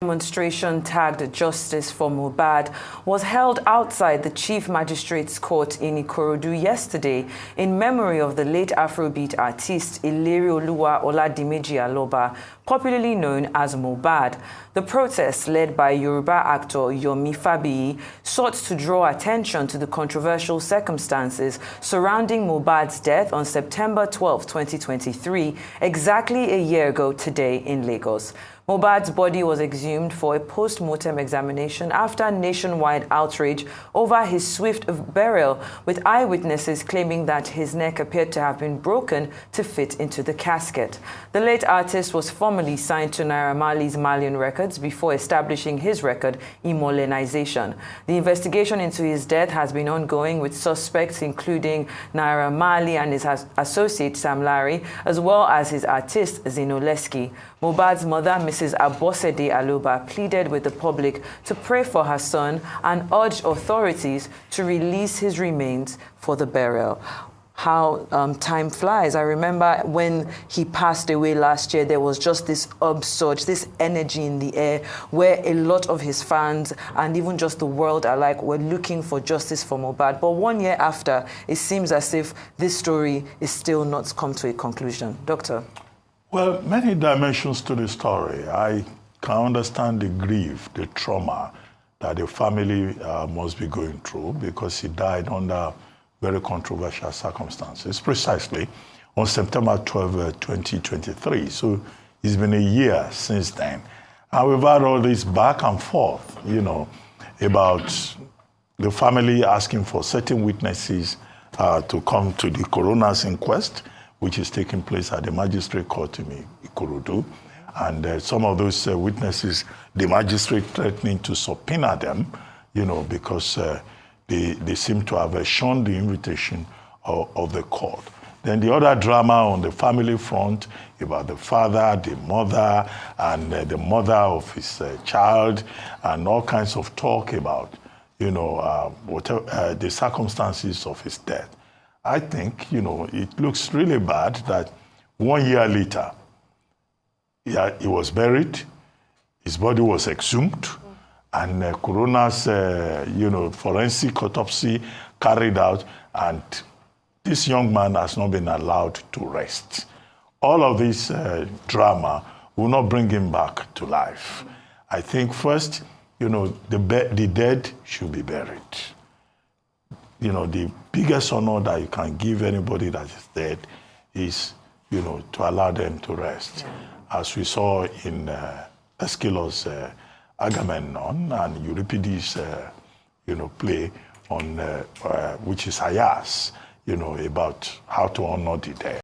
Demonstration tagged Justice for Mohbad was held outside the Chief Magistrate's Court in Ikorodu yesterday in memory of the late Afrobeat artist Ilerioluwa Oladimeji Aloba, popularly known as Mohbad. The protest, led by Yoruba actor Yomi Fabiyi, sought to draw attention to the controversial circumstances surrounding Mohbad's death on September 12, 2023, exactly a year ago today in Lagos. Mohbad's body was exhumed for a post-mortem examination after nationwide outrage over his swift burial, with eyewitnesses claiming that his neck appeared to have been broken to fit into the casket. The late artist was formerly signed to Naira Marley's Malian Records before establishing his record, Imolenization. The investigation into his death has been ongoing, with suspects including Naira Marley and his associate Sam Larry, as well as his artist Zinoleski. Mohbad's mother, Mrs. Abosede Aloba, pleaded with the public to pray for her son and urged authorities to release his remains for the burial. How time flies. I remember when he passed away last year, there was just this upsurge, this energy in the air where a lot of his fans and even just the world alike were looking for justice for Mohbad. But 1 year after, it seems as if this story is still not come to a conclusion. Doctor? Well, many dimensions to the story. I can understand the grief, the trauma that the family must be going through, because he died under very controversial circumstances, precisely on September 12, 2023. So it's been a year since then. And we've had all this back and forth, about the family asking for certain witnesses to come to the coroner's inquest, which is taking place at the magistrate court in Ikorodu. And some of those witnesses, the magistrate threatening to subpoena them, because they seem to have shunned the invitation of the court. Then the other drama on the family front about the father, the mother, and the mother of his child, and all kinds of talk about, the circumstances of his death. I think, it looks really bad that 1 year later, he was buried, his body was exhumed, and coroner's, forensic autopsy carried out, and this young man has not been allowed to rest. All of this drama will not bring him back to life. I think first, the dead should be buried. The biggest honor that you can give anybody that is dead is, to allow them to rest. As we saw in Aeschylus' Agamemnon and Euripides' play on, which is Aias, about how to honor the dead.